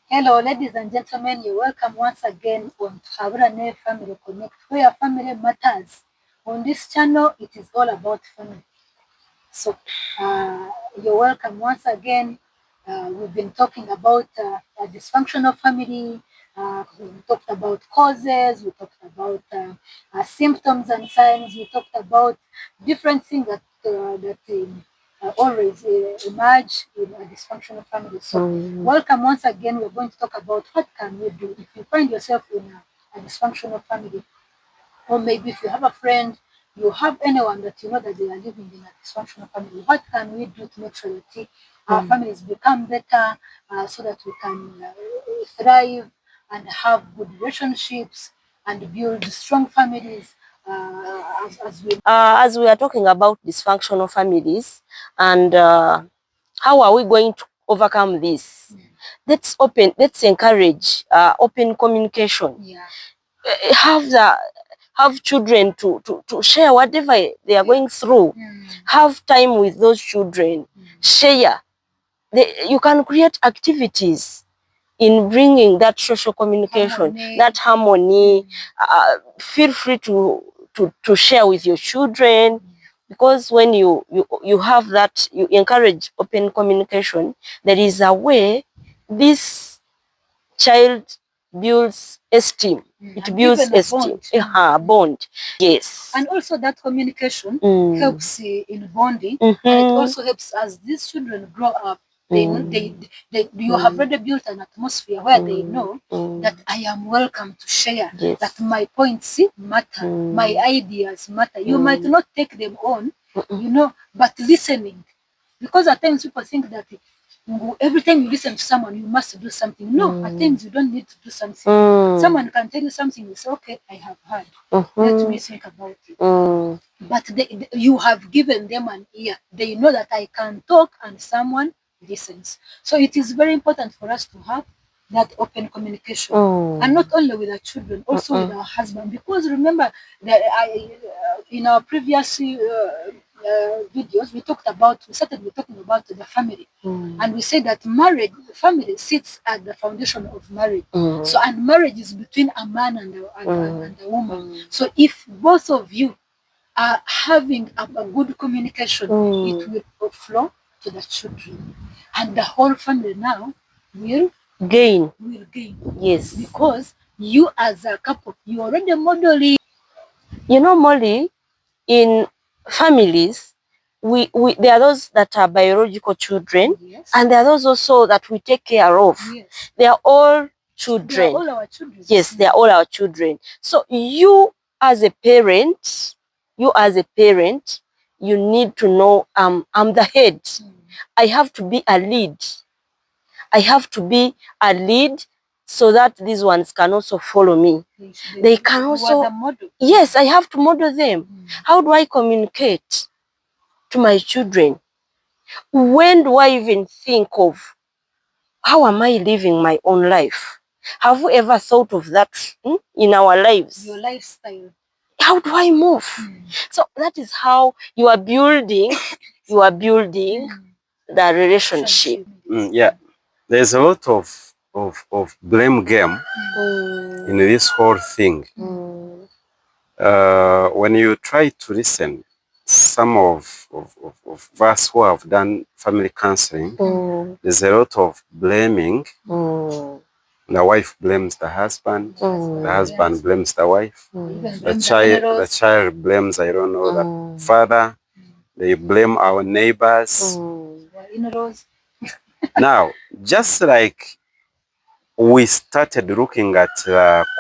Hello, ladies and gentlemen. You're welcome once again on Haburane Family Connect, where family matters. On this channel, it is all about family. So, you're welcome once again. We've been talking about a dysfunctional family. We talked about causes. We talked about symptoms and signs. We talked about different things that always emerge in a dysfunctional family. So, welcome once again. We're going to talk about what can you do if you find yourself in a dysfunctional family, or maybe if you have a friend, you have anyone that you know that they are living in a dysfunctional family. What can we do to make sure that our families become better, so that we can thrive and have good relationships and build strong families, as we are talking about dysfunctional families and how are we going to overcome this? Let's encourage open communication. Have children to share whatever they are going through. Have time with those children. Share. You can create activities in bringing that social communication, that harmony. Feel free to share with your children, because when you have that, you encourage open communication, there is a way this child builds esteem. It builds esteem, bond. Yes. And also that communication helps in bonding, and it also helps as these children grow up. You have already built an atmosphere where they know that I am welcome to share, that my points matter, my ideas matter. You might not take them on, but listening. Because at times people think that every time you listen to someone, you must do something. No, at times you don't need to do something. Someone can tell you something, you say, okay, I have heard. Let me think about it. But you have given them an ear. They know that I can talk and someone listens. So it is very important for us to have that open communication, and not only with our children, also with our husband. Because remember that in our previous videos, we started talking about the family, and we said that family sits at the foundation of marriage. So, and marriage is between a man and a woman. So, if both of you are having a good communication, it will flow to the children, and the whole family now will gain. Yes, because you as a couple, you already modeling. You know, Molly, in families, there are those that are biological children, and there are those also that we take care of. They are all children. They are all our children. Yes, they are all our children. So you as a parent, you need to know I'm the head. I have to be a lead. So that these ones can also follow me. They can also, yes, I have to model them. How do I communicate to my children? When do I even think of how am I living my own life? Have we ever thought of that in our lives? Your lifestyle. How do I move? So that is how you are building the relationship. Yeah, there's a lot of blame game in this whole thing. When you try to listen, some of us who have done family counseling, there's a lot of blaming. The wife blames the husband, the husband blames the wife, the child blames, I don't know, the father, they blame our neighbors. Now, just like we started looking at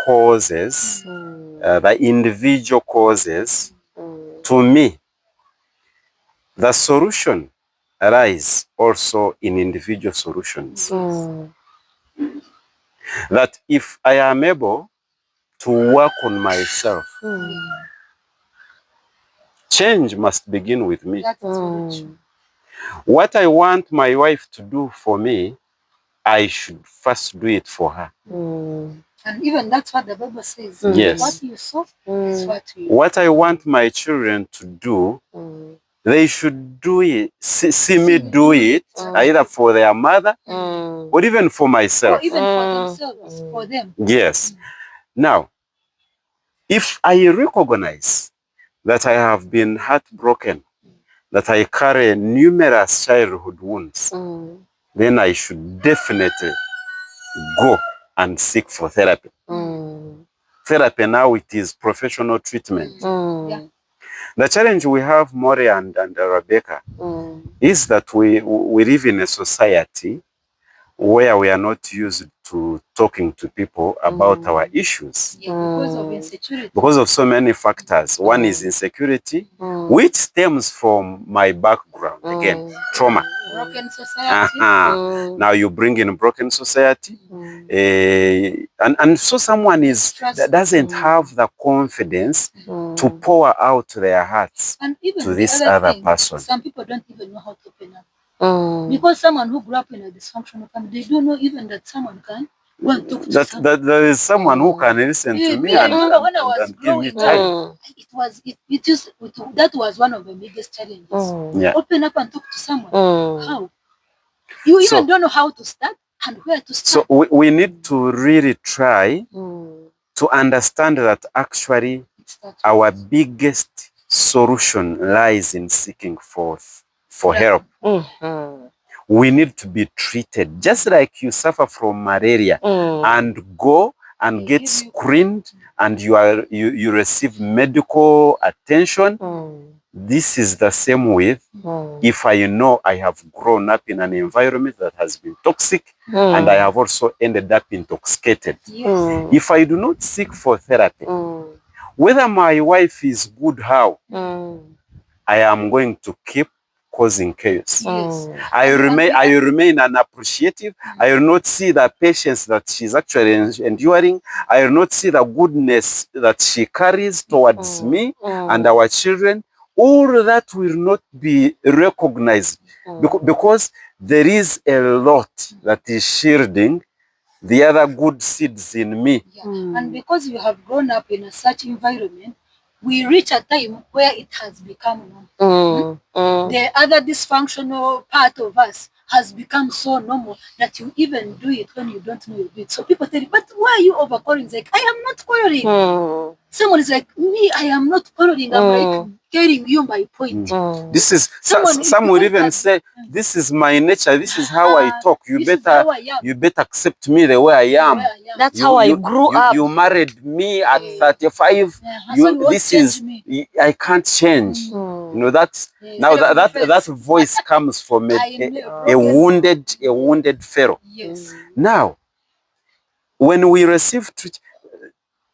causes, the individual causes, to me, the solution lies also in individual solutions. That if I am able to work on myself, change must begin with me. What I want my wife to do for me, I should first do it for her. And even that's what the Bible says. Yes. What you sow is what you. What I want my children to do, they should do it, see me do it, either for their mother or even for myself. Or even for themselves, for them. Yes. Now, if I recognize that I have been heartbroken, that I carry numerous childhood wounds, then I should definitely go and seek for therapy. Therapy now, it is professional treatment. Yeah. The challenge we have, Mori and Rebecca, is that we live in a society where we are not used to talking to people about our issues. Yeah, because of insecurity. Because of so many factors. One is insecurity, which stems from my background. Again, trauma. Broken society. Now you bring in broken society. And so someone that doesn't have the confidence to pour out their hearts And even to the this other other thing, person. some people don't even know how to open up. Because someone who grew up in a dysfunctional family, they don't know even that someone can go and talk to someone. That there is someone who can listen to me I and, remember when I was and give me growing time. up, that was one of the biggest challenges. Yeah. Open up and talk to someone. How? You even don't know how to start and where to start. So we need to really try to understand that actually our biggest solution lies in seeking for help. We need to be treated just like you suffer from malaria and go and get screened and you receive medical attention. This is the same with if I know I have grown up in an environment that has been toxic and I have also ended up intoxicated. Yes. If I do not seek for therapy, whether my wife is good, how I am going to keep causing chaos. Yes. I remain unappreciative. I will not see the patience that she's actually enduring. I will not see the goodness that she carries towards me and our children. All that will not be recognized because there is a lot that is shielding the other good seeds in me. Yeah. And because you have grown up in such environment, we reach a time where it has become normal. The other dysfunctional part of us has become so normal that you even do it when you don't know you do it. So people tell you, but why are you over quarreling? It's like, I am not quarreling. Someone is like, me, I am not quarreling. I'm like telling you my point. This is some would even say, this is my nature. This is how I talk. You better accept me the way I am. That's how I grew up. You married me at 35. I can't change. You know, that's now that voice comes from a wounded fellow. Yes. Now, when we receive treatment,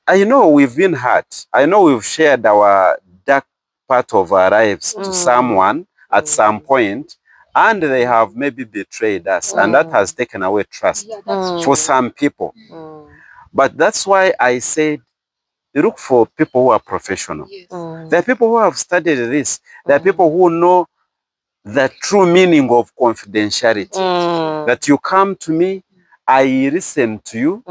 I know we've been hurt. I know we've shared our dark part of our lives to someone at some point, and they have maybe betrayed us, and that has taken away trust for some people. But that's why I said, look for people who are professional. Yes. There are people who have studied this. There are people who know the true meaning of confidentiality. That you come to me, I listen to you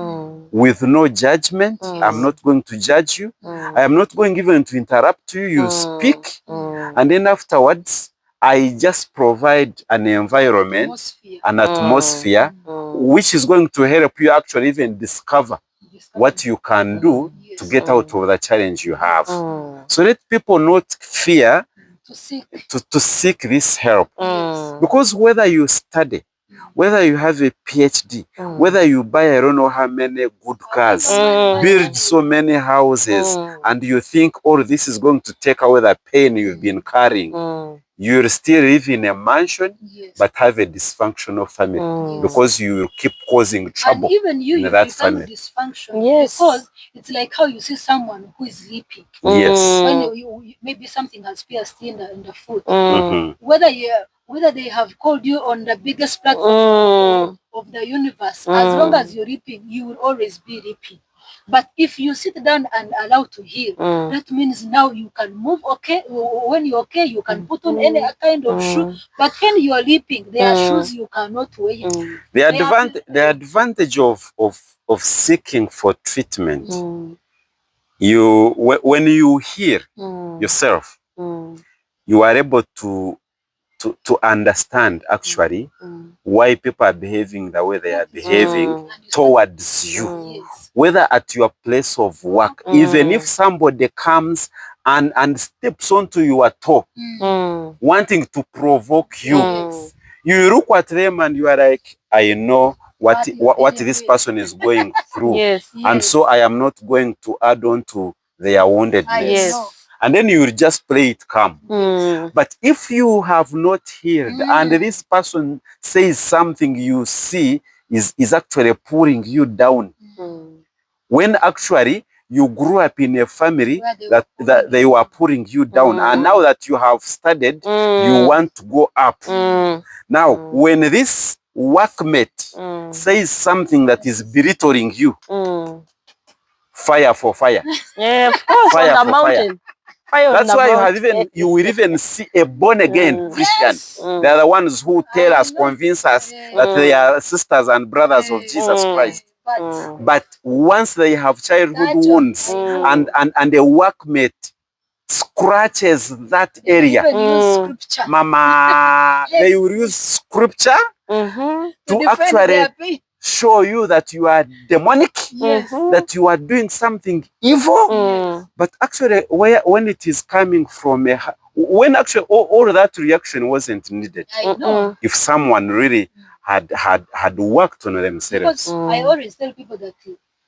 with no judgment. I'm not going to judge you. I am not going even to interrupt you. You speak. And then afterwards, I just provide an environment, an atmosphere, which is going to help you actually even discover what you can do to get out of the challenge you have. So let people not fear to seek this help. Because whether you study, whether you have a PhD, whether you buy I don't know how many good cars, build so many houses, and you think, oh, this is going to take away the pain you've been carrying, you'll still live in a mansion, but have a dysfunctional family because you will keep causing trouble. And even you in that become family. dysfunctional because it's like how you see someone who is leaping. Yes. When you maybe something has pierced in the foot. Mm-hmm. Whether they have called you on the biggest platform of the universe, as long as you're reaping, you will always be reaping. But if you sit down and allow to heal, that means now you can move. Okay, when you're okay, you can put on any kind of shoe. But when you are leaping, there are shoes you cannot wear. The advantage of seeking for treatment, when you hear yourself, you are able to understand actually why people are behaving the way they are behaving towards you. Whether at your place of work, even if somebody comes and steps onto your toe, wanting to provoke you, you look at them and you are like, I know what this person is going through. And so I am not going to add on to their woundedness. And then you will just play it calm. But if you have not heard and this person says something you see is actually pulling you down, when actually you grew up in a family that they were pulling you down, and now that you have studied, you want to go up. Now, when this workmate says something that is belittling you, fire for fire. Yeah, of course, Fire on the for fire. mountain. Fire That's on the why mountain. you will even see a born again Christian. They are the ones who tell us, convince us that they are sisters and brothers of Jesus Christ. But once they have childhood wounds and a workmate scratches that area, mama, they will use scripture to actually show you that you are demonic, that you are doing something evil. But actually, when it is coming from when actually all that reaction wasn't needed. If someone really had worked on themselves. Because I always tell people that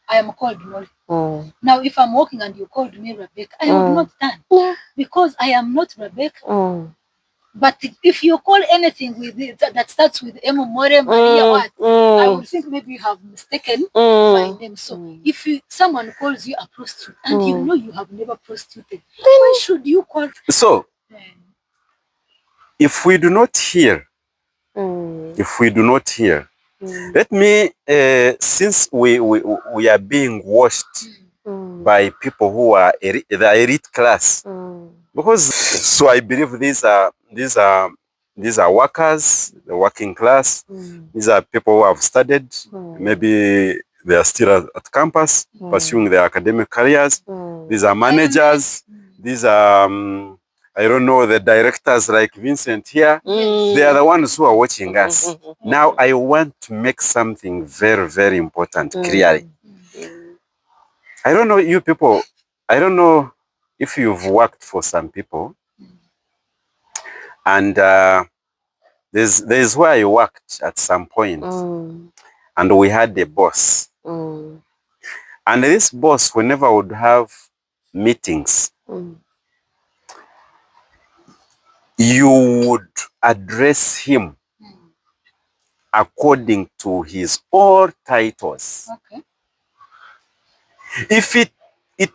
I am called Molly. Now, if I'm walking and you called me Rebecca, I would not stand because I am not Rebecca. But if you call anything with it, that starts with Emo More, Maria, what? I would think maybe you have mistaken my name. So if someone calls you a prostitute and you know you have never prostituted, why should you call? So, if we do not hear, let me, since we are being watched by people who are the elite class, because so I believe these are workers, the working class. These are people who have studied. Maybe they are still at campus pursuing their academic careers. These are managers. These are I don't know, the directors like Vincent here. They are the ones who are watching us. Now I want to make something very, very important clearly. I don't know you people. I don't know if you've worked for some people. And there's where I worked at some point. And we had a boss. And this boss, whenever would have meetings, you would address him according to his all titles. If it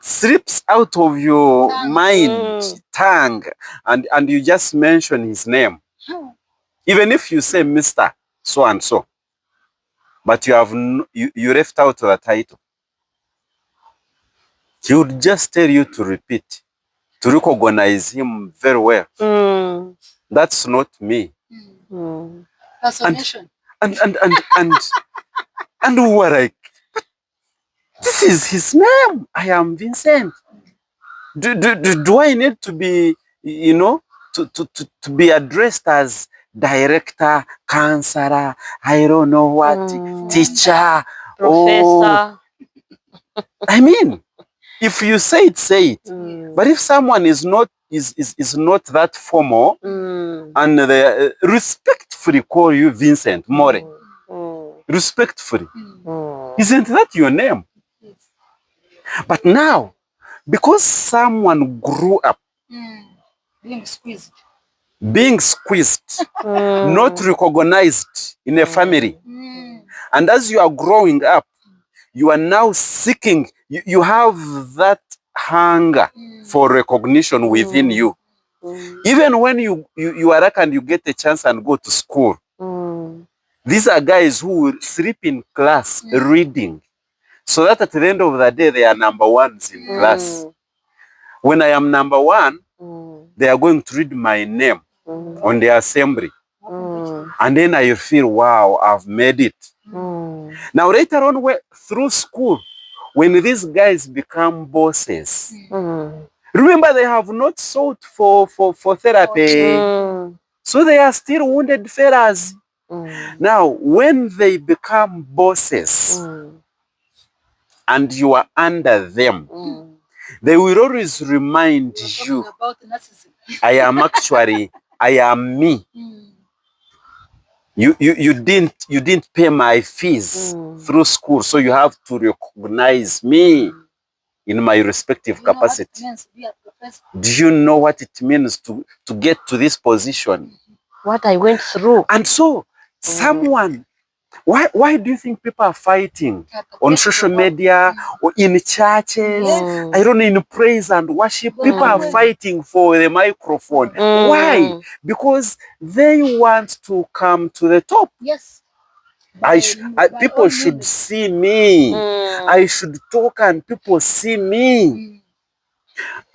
slips out of your mind, tongue, and you just mention his name, even if you say Mr. So and so, but you left out the title, he would just tell you to repeat, to recognize him very well. That's not me. Personation. And we were like, this is his name. I am Vincent. Do I need to be, to be addressed as director, counselor, I don't know what, teacher, Professor? I mean, if you say it, say it. But if someone is not that formal and they respectfully call you Vincent More, respectfully, isn't that your name? But now, because someone grew up being squeezed, not recognized in a family, and as you are growing up, you are now seeking, you have that hunger for recognition within you. Even when you are lucky and you get a chance and go to school, these are guys who will sleep in class reading, so that at the end of the day, they are number ones in class. When I am number one, they are going to read my name on the assembly. And then I feel, wow, I've made it. Now, later on, through school, when these guys become bosses, Remember, they have not sought for therapy. So they are still wounded fellas. Now, when they become bosses and you are under them, they will always remind you, I am me. You didn't pay my fees through school, so you have to recognize me in my respective capacity. Do you know what it means to get to this position? What I went through. And so, someone, why do you think people are fighting on social media or in churches? I don't know, in praise and worship, people are fighting for the microphone. Why? Because they want to come to the top. Yes. People should see me. I should talk and people see me.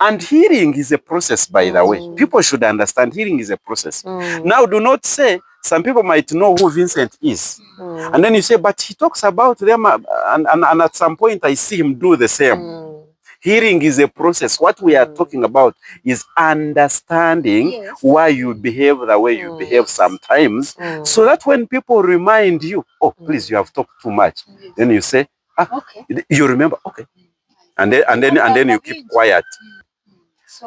And healing is a process, by the way. People should understand healing is a process. Now, do not say, some people might know who Vincent is. And then you say, but he talks about them, and at some point I see him do the same. Healing is a process. What we are talking about is understanding why you behave the way you behave sometimes, so that when people remind you, oh, please, you have talked too much, then you say, you remember, okay. And then you keep quiet.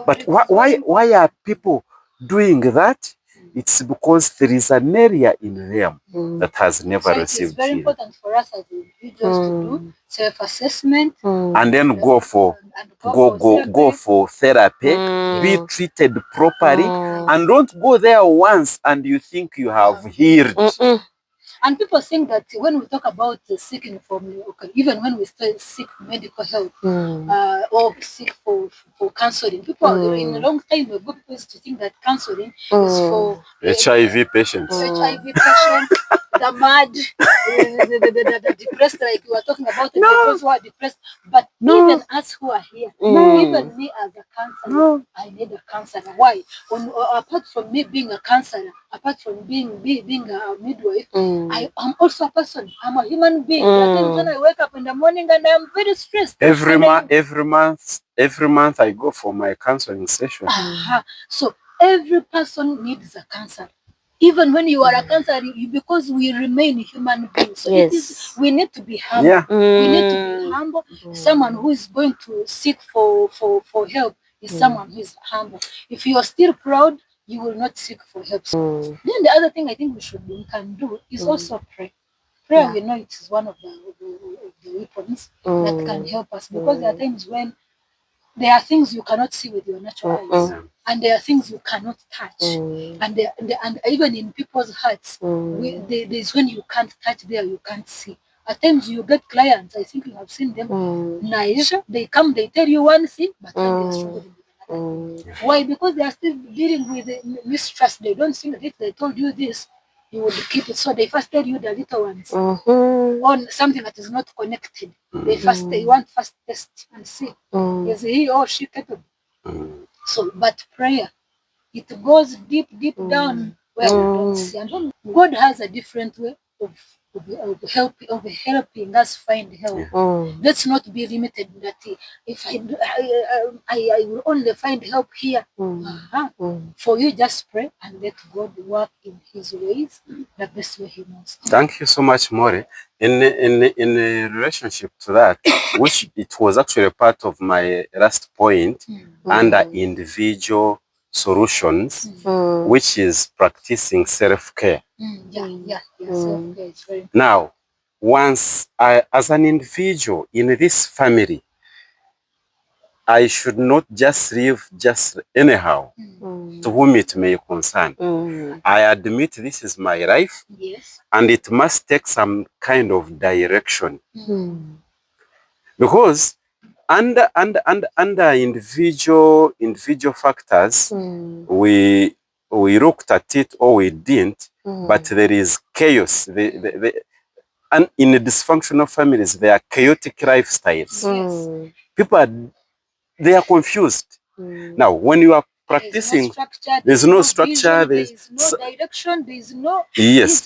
But why are people doing that? It's because there is an area in them that has never received. It's very important for us as individuals to do self-assessment and then go for therapy, be treated properly, and don't go there once and you think you have healed. And people think that when we talk about seeking for, even when we seek medical help or seek for counseling, people in a long time ago people used to think that counseling is for HIV patients. HIV patients, the mad, the depressed, like you were talking about, those who are depressed. But even us who are here, even me as a counselor, I need a counselor. Why? Apart from me being a counselor, apart from being a midwife, I am also a person. I'm a human being. When I wake up in the morning and I'm very stressed. Every month I go for my counseling session. So every person needs a counselor. Even when you are a counselor, because we remain human beings. So we need to be humble. Yeah. We need to be humble. Someone who is going to seek for help is someone who is humble. If you are still proud, you will not seek for help. Then the other thing I think we can do is also pray. Prayer, we know it is one of the weapons that can help us, because there are times when there are things you cannot see with your natural eyes, and there are things you cannot touch, and even in people's hearts, there's when you can't touch there, you can't see. At times you get clients, I think you have seen them, Naija, they come, they tell you one thing, but then they're struggling with another thing. Why? Because they are still dealing with mistrust. They don't think that if they told you this, you would keep it. So they first tell you the little ones on something that is not connected. They want first test and see, is he or she capable? So, but prayer, it goes deep down where we don't see. And God has a different way of helping us find help. Let's not be limited that if I will only find help here. For you, just pray and let God work in His ways the best way He knows. Thank you so much, Mori. In relationship to that, which it was actually part of my last point under individual solutions, which is practicing self-care. Self-care is very important. Now, once as an individual in this family, I should not just live just anyhow to whom it may concern. I admit this is my life, and it must take some kind of direction. Because under individual factors, we looked at it or we didn't, but there is chaos. And in dysfunctional families, there are chaotic lifestyles. People they are confused. Now, when you are practicing, there's no structure, there's no direction, there's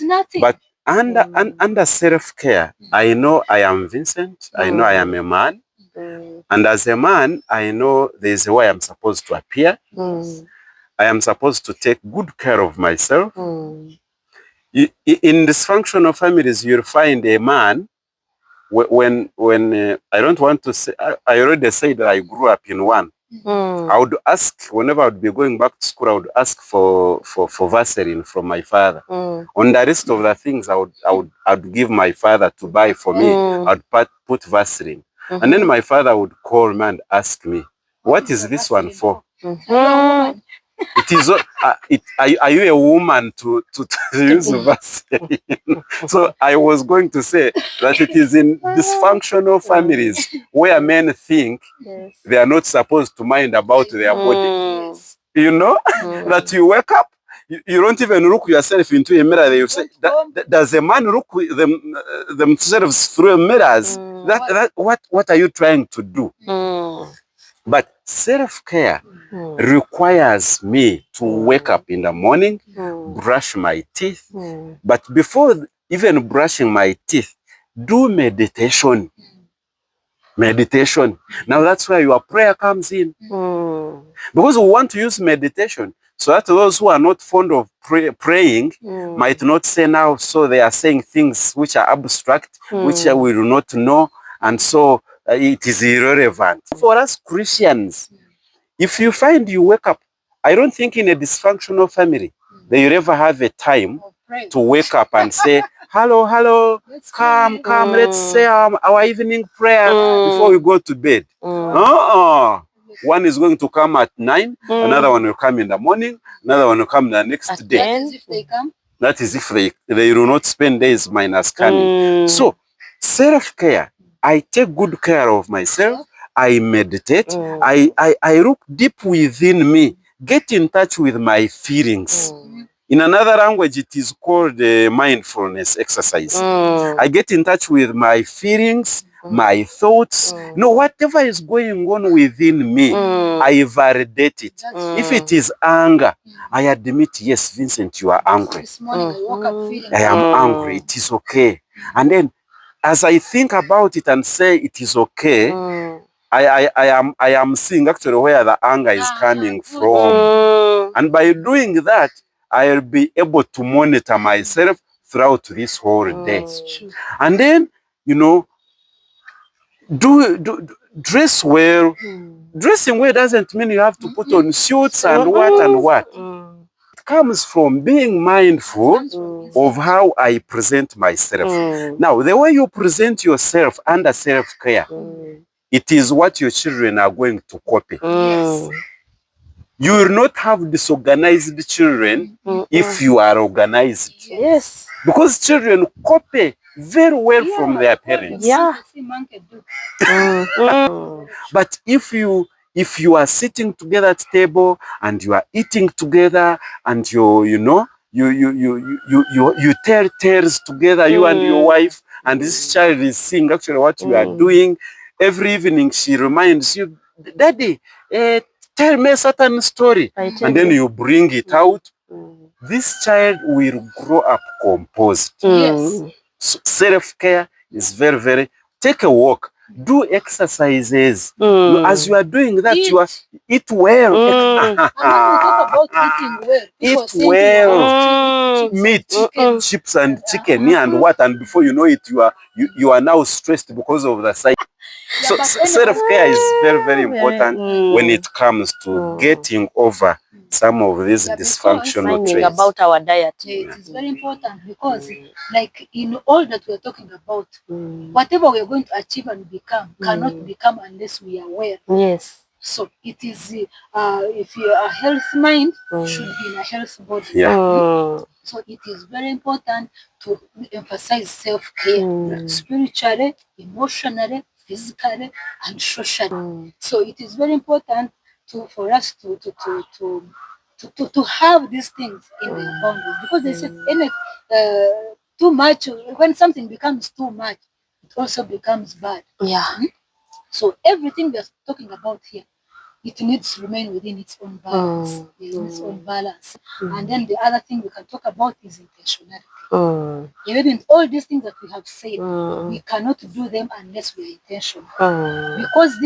nothing. But under self-care, I know I am Vincent, I know I am a man, And as a man, I know there's a way I'm supposed to appear. I am supposed to take good care of myself. In dysfunctional families, you'll find a man, when I don't want to say, I already said that I grew up in one. I would ask, whenever I would be going back to school, I would ask for Vaseline from my father. On the rest of the things, I'd give my father to buy for me. I'd put Vaseline. And then my father would call me and ask me, what is this one for? It is. Are you a woman to use Vaseline? So I was going to say that it is in dysfunctional families where men think they are not supposed to mind about their body. You know, that you wake up, you don't even look yourself into a mirror. You say, does a man look themselves through mirrors? What are you trying to do? But self-care requires me to wake up in the morning, brush my teeth. But before even brushing my teeth, do meditation. Meditation. Now that's where your prayer comes in. Because we want to use meditation so that those who are not fond of praying might not say now, so they are saying things which are abstract, which we do not know, and so it is irrelevant. For us Christians, if you find you wake up, I don't think in a dysfunctional family they will ever have a time to wake up and say, hello, come, let's say our evening prayer before we go to bed. One is going to come at 9, another one will come in the morning, another one will come the next day. That is if they come. That is if they will not spend days minus coming. So, self-care, I take good care of myself. I meditate. I look deep within me. Get in touch with my feelings. In another language, it is called mindfulness exercise. I get in touch with my feelings, my thoughts. Whatever is going on within me, I validate it. If it is anger, I admit, yes, Vincent, you are angry. This morning I woke up feeling I am angry. It is okay. And then, as I think about it and say it is okay, I am seeing actually where the anger is coming from. And by doing that, I'll be able to monitor myself throughout this whole day. And then, dress well. Dressing well doesn't mean you have to put on suits and what. It comes from being mindful of how I present myself. Now, the way you present yourself under self-care, it is what your children are going to copy. You will not have disorganized children if you are organized. Yes. Because children copy very well from their parents. But if you are sitting together at table and you are eating together and you tell tales together, you and your wife, and this child is seeing actually what you are doing. Every evening she reminds you, Daddy, tell me a certain story. And then you bring it out. This child will grow up composed. Yes. So self-care is very, very, take a walk, do exercises. As you are doing that, you are eat well. And when we talk about eating well, Eat well. Meat, chips and chicken, and what, and before you know it, you are now stressed because of the size. So self-care is very, very important when it comes to getting over some of these dysfunctional traits. About our diet. It is very important because, like in all that we are talking about, whatever we are going to achieve and become cannot become unless we are aware. Yes. So it is, if you are a healthy mind, should be in a healthy body. So it is very important to emphasize self-care, spiritually, emotionally, physically, and socially. So it is very important for us to have these things in the boundaries, because they say too much, when something becomes too much, it also becomes bad. Yeah. So everything we are talking about here, it needs to remain within its own balance. In its own balance. And then the other thing we can talk about is intentionality. Even in all these things that we have said, we cannot do them unless we are intentional. Because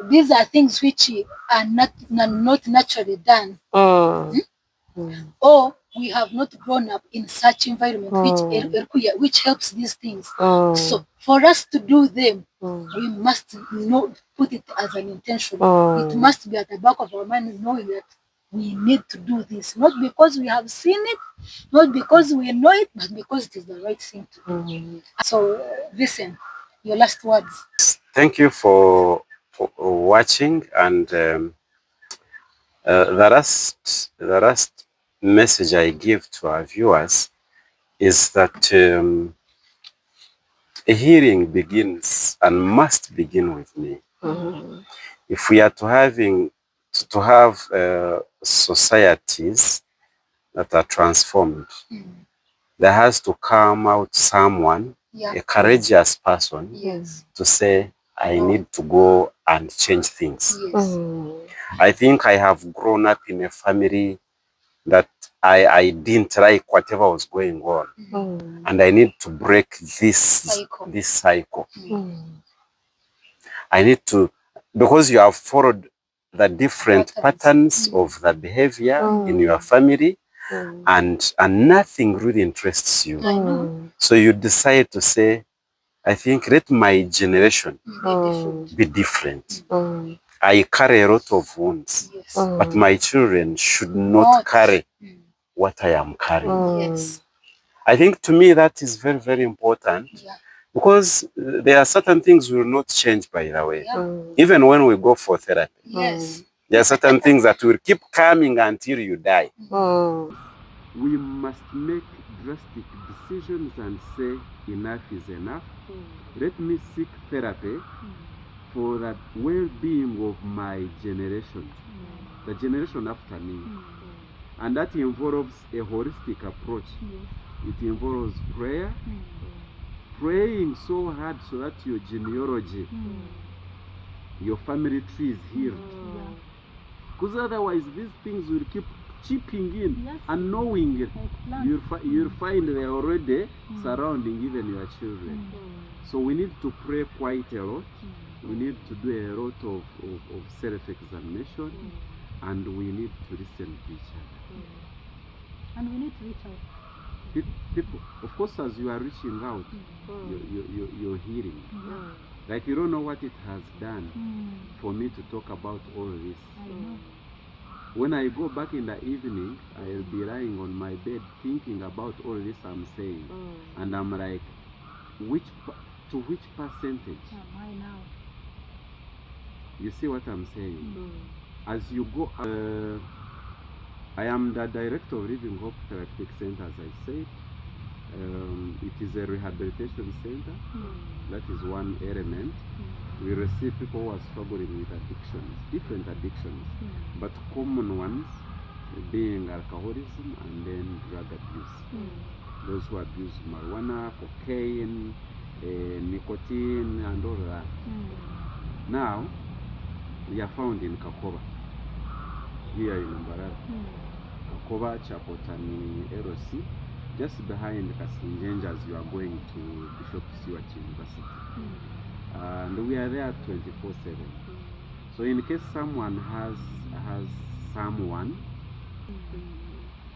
these are things which are not naturally done. Or we have not grown up in such environment which helps these things. So for us to do them, we must put it as an intention. It must be at the back of our mind, knowing that we need to do this, not because we have seen it, not because we know it, but because it is the right thing to do. So listen, your last words. Thank you for watching, and the last message I give to our viewers is that healing begins and must begin with me. If we are to have societies that are transformed, there has to come out someone, a courageous person, to say, I need to go and change things. I think I have grown up in a family that I didn't like whatever was going on. And I need to break this cycle. I need to, because you have followed the different patterns of the behavior in your family, and nothing really interests you. So you decide to say, I think let my generation be different. I carry a lot of wounds, but my children should not carry what I am carrying. I think to me that is very, very important, because there are certain things we will not change by the way. Even when we go for therapy, there are certain things that will keep coming until you die. We must make drastic decisions and say enough is enough. Let me seek therapy for the well-being of my generation, the generation after me. And that involves a holistic approach. It involves prayer, praying so hard so that your genealogy, your family tree is healed. Because otherwise these things will keep chipping in, unknowingly. You'll find they're already surrounding even your children. So we need to pray quite a lot. We need to do a lot of self-examination, and we need to listen to each other. And we need to reach out. People, of course, as you are reaching out, you're hearing. Like you don't know what it has done for me to talk about all this. When I go back in the evening, I'll be lying on my bed thinking about all this I'm saying. And I'm like, to which percentage? Why now? You see what I'm saying? As you go, I am the director of Living Hope Therapeutic Center, as I said. It is a rehabilitation center. That is one element. We receive people who are struggling with addictions, different addictions, but common ones being alcoholism and then drug abuse. Those who abuse marijuana, cocaine, nicotine, and all that. Now, we are found in Kakoba, here in Mbarara. Kakoba, Chakotani, LC, just behind Kasinjenja as you are going to Bishop Stewart University. And we are there 24/7. So in case someone has someone,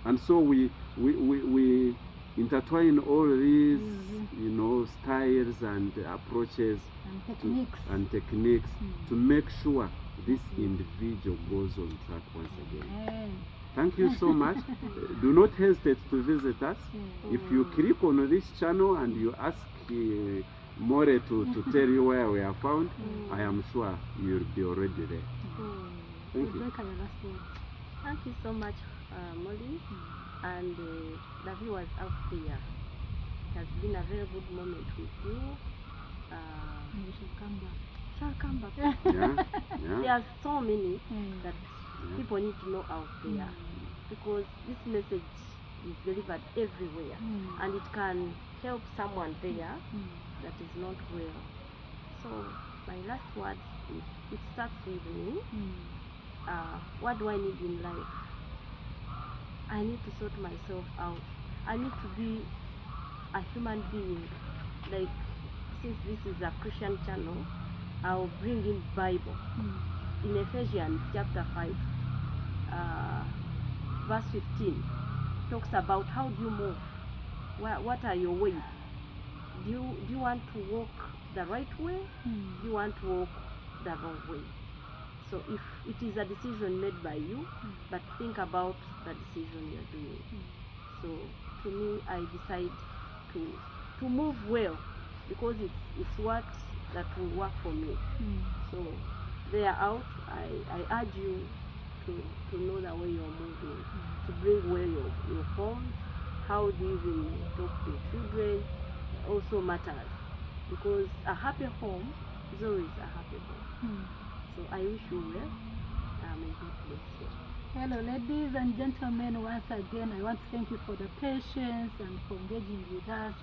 and so we intertwine all these, styles and approaches and techniques to make sure this individual goes on track once again. Thank you so much. Do not hesitate to visit us. If you click on this channel and you ask More to tell you where we are found, I am sure you'll be already there. Thank you. Thank you so much, Molly, and the viewers out there. It has been a very good moment with you. We should come back. Shall come back. Yeah. There are so many that people need to know out there, because this message is delivered everywhere, and it can help someone there that is not well. So My last word is, it starts with me. What do I need in life? I need to sort myself out. I need to be a human being. Like, since this is a Christian channel, I'll bring in Bible. In Ephesians chapter 5, verse 15, talks about how do you move? What are your ways? Do you want to walk the right way? Do you want to walk the wrong way? So if it is a decision made by you, but think about the decision you're doing. So to me, I decide to move well, because it's what that will work for me. So they are out. I urge you to know the way you're moving, to bring well your homes. How do you even talk to your children also matters, because a happy home is always a happy home. So I wish you well. May God bless you. Hello, ladies and gentlemen. Once again, I want to thank you for the patience and for engaging with us.